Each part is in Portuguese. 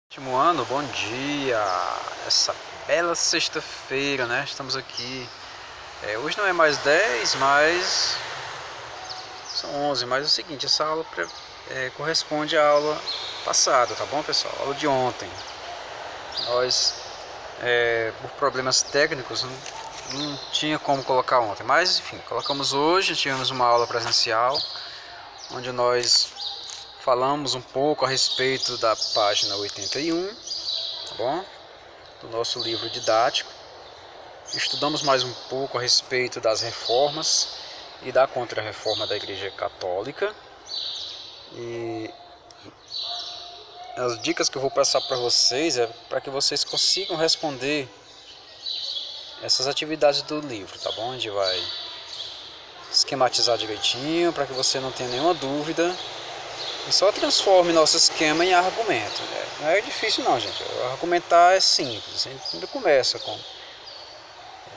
Último ano, bom dia! Essa bela sexta-feira, né? Estamos aqui. Hoje não é mais 10, mas são 11. Mas é o seguinte: essa aula corresponde à aula passada, tá bom, pessoal? Aula de ontem. Nós, por problemas técnicos, não tinha como colocar ontem, mas enfim, colocamos hoje. Tivemos uma aula presencial onde nós falamos um pouco a respeito da página 81, tá bom? Do nosso livro didático. Estudamos mais um pouco a respeito das reformas e da contra-reforma da Igreja Católica. E as dicas que eu vou passar para vocês é para que vocês consigam responder essas atividades do livro, tá bom? A gente vai esquematizar direitinho para que você não tenha nenhuma dúvida e só transforme nosso esquema em argumento. Não é difícil não, gente. Argumentar é simples. A gente ainda começa com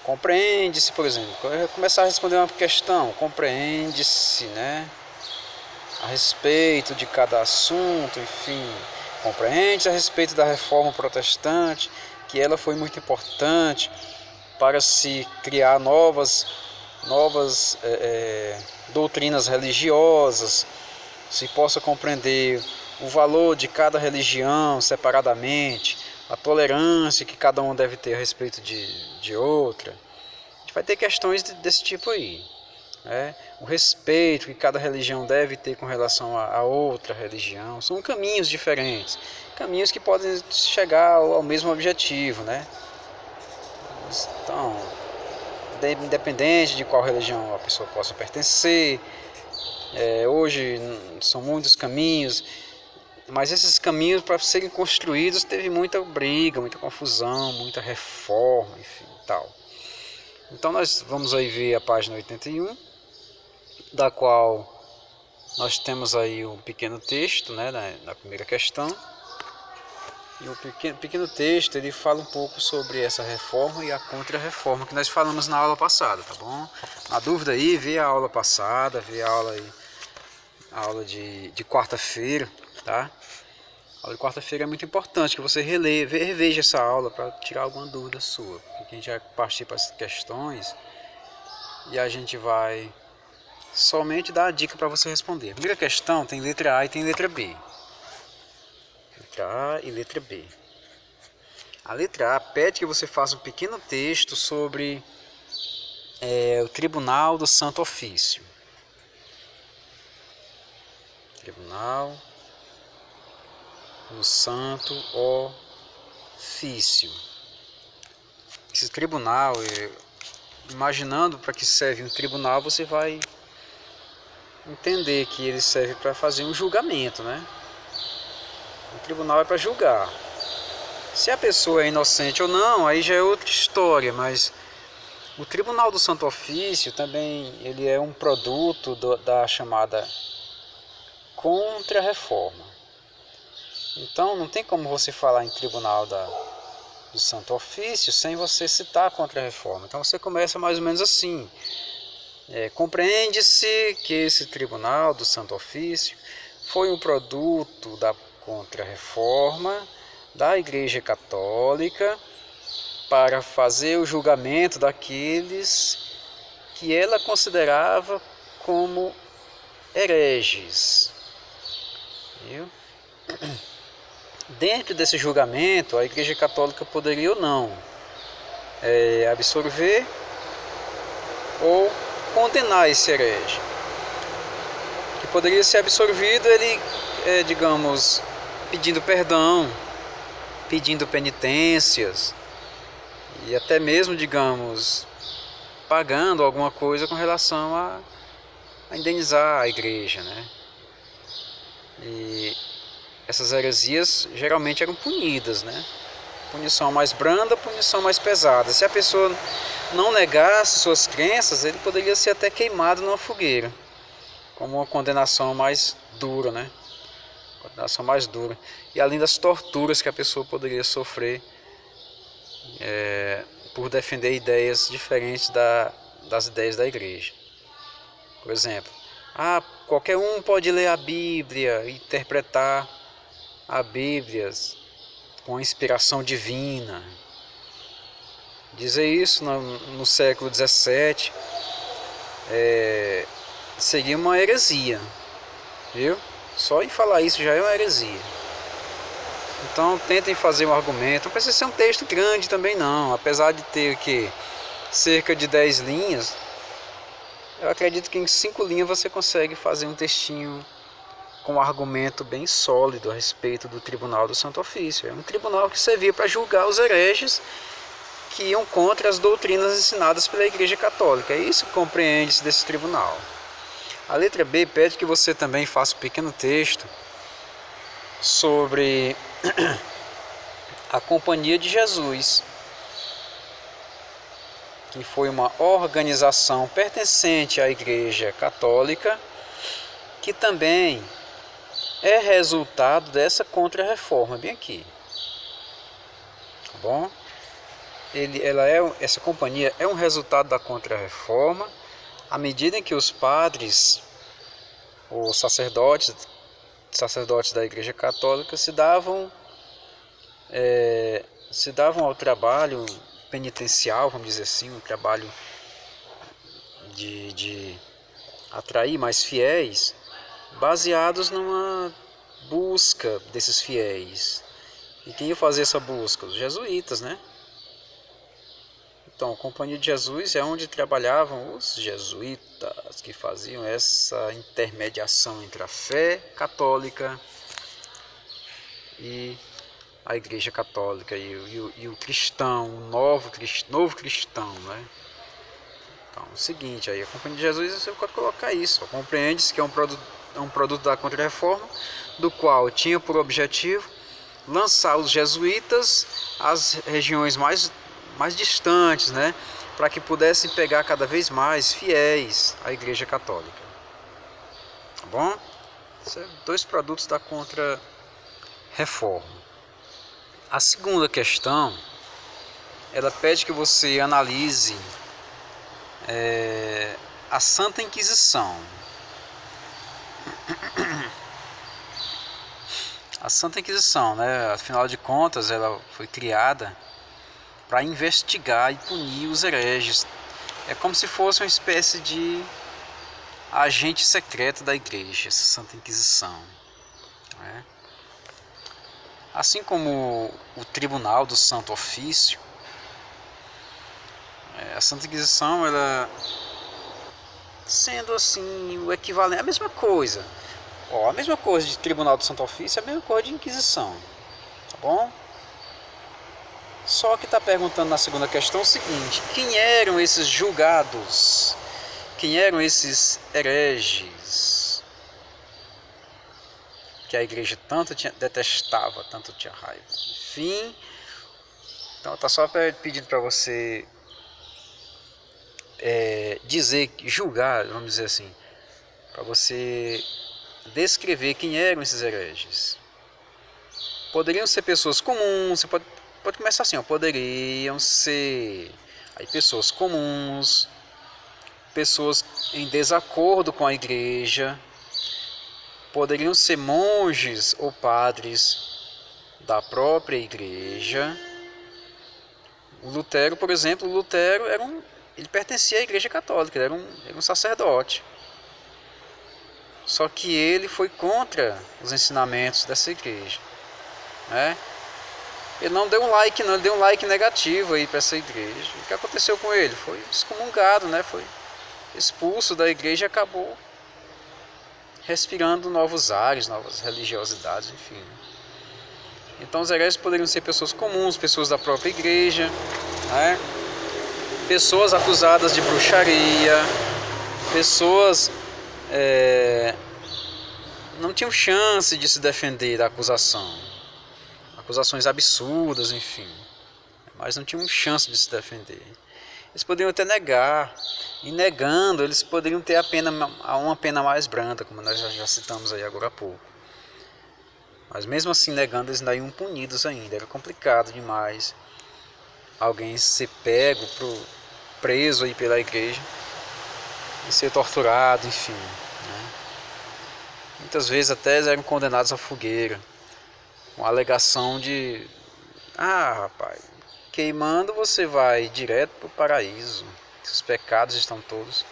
compreende-se, por exemplo. Começar a responder uma questão, compreende-se, né? A respeito de cada assunto, enfim. Compreende-se a respeito da reforma protestante, que ela foi muito importante para se criar novas doutrinas religiosas, se possa compreender o valor de cada religião separadamente, a tolerância que cada um deve ter a respeito de outra. A gente vai ter questões desse tipo aí, né? O respeito que cada religião deve ter com relação a outra religião. São caminhos diferentes, caminhos que podem chegar ao mesmo objetivo, né? Então, independente de qual religião a pessoa possa pertencer, hoje são muitos caminhos, mas esses caminhos, para serem construídos, teve muita briga, muita confusão, muita reforma, enfim, tal. Então nós vamos aí ver a página 81, da qual nós temos aí um pequeno texto, né, na primeira questão. E o pequeno texto, ele fala um pouco sobre essa reforma e a contra-reforma que nós falamos na aula passada, tá bom? Na dúvida aí, vê a aula passada, vê a aula de quarta-feira, tá? A aula de quarta-feira é muito importante que você reveja essa aula para tirar alguma dúvida sua, porque a gente vai partir para as questões e a gente vai somente dar a dica para você responder. A primeira questão tem letra A e tem letra B. Letra A e letra B. A letra A pede que você faça um pequeno texto sobre o Tribunal do Santo Ofício. Tribunal do Santo Ofício. Esse tribunal, imaginando para que serve um tribunal, você vai entender que ele serve para fazer um julgamento, né? O tribunal é para julgar. Se a pessoa é inocente ou não, aí já é outra história, mas o Tribunal do Santo Ofício também ele é um produto da chamada contra-reforma. Então não tem como você falar em Tribunal do Santo Ofício sem você citar a contra-reforma. Então você começa mais ou menos assim. Compreende-se que esse Tribunal do Santo Ofício foi um produto da contra-reforma da Igreja Católica para fazer o julgamento daqueles que ela considerava como hereges. Viu? Dentro desse julgamento, a Igreja Católica poderia ou não absorver ou condenar esse herege. Que poderia ser absorvido ele, digamos, pedindo perdão, pedindo penitências e até mesmo, digamos, pagando alguma coisa com relação a indenizar a igreja, né? E essas heresias geralmente eram punidas, né? Punição mais branda, punição mais pesada. Se a pessoa não negasse suas crenças, ele poderia ser até queimado numa fogueira, como uma condenação mais dura, né? Condenação mais dura. E além das torturas que a pessoa poderia sofrer por defender ideias diferentes das ideias da igreja. Por exemplo, qualquer um pode ler a Bíblia e interpretar a Bíblia com a inspiração divina. Dizer isso no século XVII seria uma heresia, viu? Só em falar isso já é uma heresia. Então tentem fazer um argumento. Não precisa ser um texto grande também não, apesar de ter cerca de 10 linhas. Eu acredito que em 5 linhas você consegue fazer um textinho com um argumento bem sólido a respeito do Tribunal do Santo Ofício. É um tribunal que servia para julgar os hereges que iam contra as doutrinas ensinadas pela Igreja Católica. É isso que compreende-se desse tribunal. A letra B pede que você também faça um pequeno texto sobre a Companhia de Jesus, que foi uma organização pertencente à Igreja Católica, que também é resultado dessa contra-reforma, bem aqui. Tá bom? Essa companhia é um resultado da contra-reforma, à medida em que os padres, os sacerdotes da Igreja Católica se davam ao trabalho penitencial, vamos dizer assim, um trabalho de atrair mais fiéis, baseados numa busca desses fiéis. E quem ia fazer essa busca? Os jesuítas, né? Então, a Companhia de Jesus é onde trabalhavam os jesuítas, que faziam essa intermediação entre a fé católica e a Igreja Católica e o cristão, o novo cristão, né? Então, é o seguinte, aí a Companhia de Jesus, você pode colocar isso. Compreende-se que é um produto da Contra-Reforma, do qual tinha por objetivo lançar os jesuítas às regiões mais distantes, né? Para que pudessem pegar cada vez mais fiéis à Igreja Católica. Tá bom? São 2 produtos da Contra-Reforma. A segunda questão, ela pede que você analise a Santa Inquisição. A Santa Inquisição, né? Afinal de contas, ela foi criada para investigar e punir os hereges. É como se fosse uma espécie de agente secreto da Igreja, essa Santa Inquisição, né? Assim como o Tribunal do Santo Ofício, a Santa Inquisição, ela sendo assim o equivalente, a mesma coisa. A mesma coisa de Tribunal do Santo Ofício é a mesma coisa de Inquisição, tá bom? Só que está perguntando na segunda questão o seguinte: quem eram esses julgados? Quem eram esses hereges que a igreja tanto detestava, tanto tinha raiva? Enfim, então está só pedindo para você julgar, vamos dizer assim, para você descrever quem eram esses hereges. Poderiam ser pessoas comuns, você pode começar assim, poderiam ser pessoas comuns, pessoas em desacordo com a igreja, poderiam ser monges ou padres da própria igreja. O Lutero, por exemplo, ele pertencia à Igreja Católica, ele era um sacerdote. Só que ele foi contra os ensinamentos dessa igreja, né? Ele não deu um like, não, ele deu um like negativo aí para essa igreja. O que aconteceu com ele? Foi excomungado, né? Foi expulso da igreja e acabou respirando novos ares, novas religiosidades, enfim. Então os hereges poderiam ser pessoas comuns, pessoas da própria igreja, né? Pessoas acusadas de bruxaria, pessoas não tinham chance de se defender da acusação. Acusações absurdas, enfim. Mas não tinham chance de se defender. Eles poderiam até negar. E negando, eles poderiam ter uma pena mais branda, como nós já citamos aí agora há pouco. Mas mesmo assim, negando, eles ainda iam punidos ainda. Era complicado demais alguém ser pego, preso aí pela igreja e ser torturado, enfim, né? Muitas vezes até eram condenados à fogueira, com a alegação de Ah, rapaz, queimando você vai direto para o paraíso. Seus pecados estão todos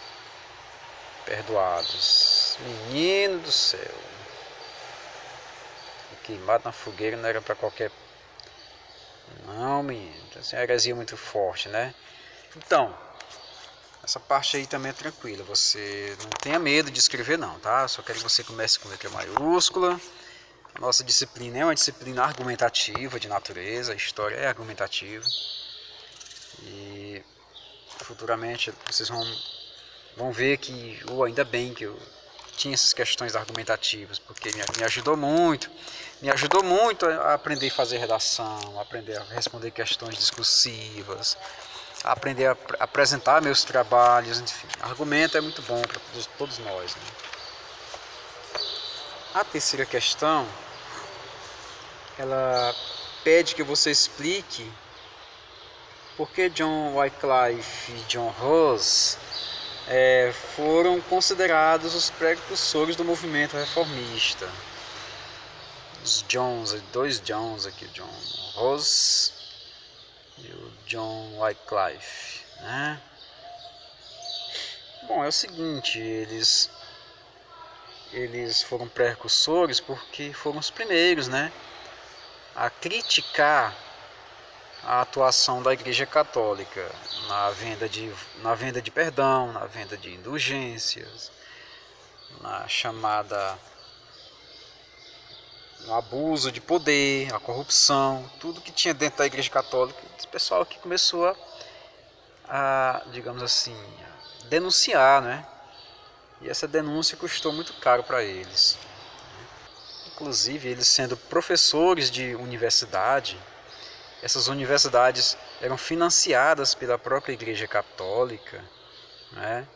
perdoados. Menino do céu. Queimado na fogueira não era para qualquer... Não, menino. Essa é uma heresia muito forte, né? Então, essa parte aí também é tranquila. Você não tenha medo de escrever não, tá? Só quero que você comece com letra maiúscula. A nossa disciplina é uma disciplina argumentativa de natureza. A história é argumentativa. E futuramente vocês vão ver que, ainda bem que eu tinha essas questões argumentativas, porque me ajudou muito. Me ajudou muito a aprender a fazer redação, a aprender a responder questões discursivas, a aprender a apresentar meus trabalhos, enfim. Argumento é muito bom para todos nós, né? A terceira questão, ela pede que você explique por que John Wycliffe e John Rawls foram considerados os precursores do movimento reformista. Os Johns, dois Johns aqui, o John Rawls e o John Wycliffe, né? Bom, é o seguinte, eles foram precursores porque foram os primeiros, né, a criticar a atuação da Igreja Católica na venda de perdão, na venda de indulgências, no abuso de poder, a corrupção, tudo que tinha dentro da Igreja Católica. O pessoal que começou digamos assim, denunciar, né? E essa denúncia custou muito caro para eles. Inclusive, eles sendo professores de universidade, essas universidades eram financiadas pela própria Igreja Católica, né?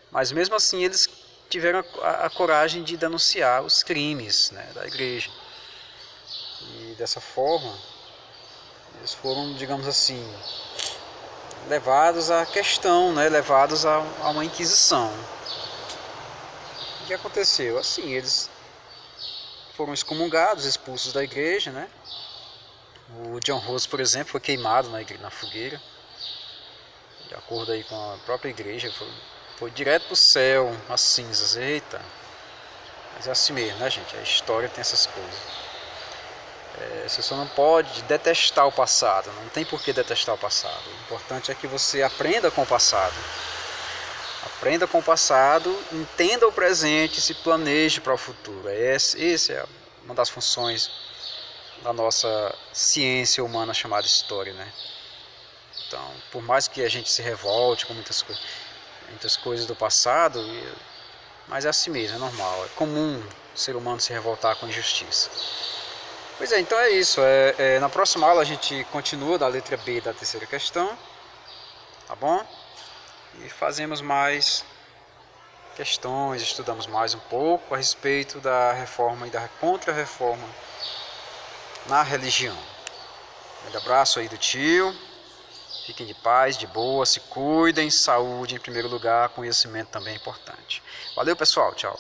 Mas mesmo assim eles tiveram a coragem de denunciar os crimes, né, da Igreja. E dessa forma, eles foram, digamos assim, levados à questão, né, levados a uma inquisição. O que aconteceu? Assim, eles foram excomungados, expulsos da igreja, né? O John Rawls, por exemplo, foi queimado na fogueira, de acordo aí com a própria igreja, foi direto para o céu, as cinzas. Eita! Mas é assim mesmo, né, gente? A história tem essas coisas. Você só não pode detestar o passado, não tem por que detestar o passado. O importante é que você aprenda com o passado. Aprenda com o passado, entenda o presente e se planeje para o futuro. Essa é uma das funções da nossa ciência humana chamada história, né? Então, por mais que a gente se revolte com muitas coisas do passado, mas é assim mesmo, é normal. É comum o ser humano se revoltar com injustiça. Pois é, então é isso. Na próxima aula a gente continua da letra B da terceira questão, tá bom? E fazemos mais questões, estudamos mais um pouco a respeito da reforma e da contra-reforma na religião. Um grande abraço aí do tio. Fiquem de paz, de boa, se cuidem, saúde em primeiro lugar, conhecimento também é importante. Valeu, pessoal, tchau.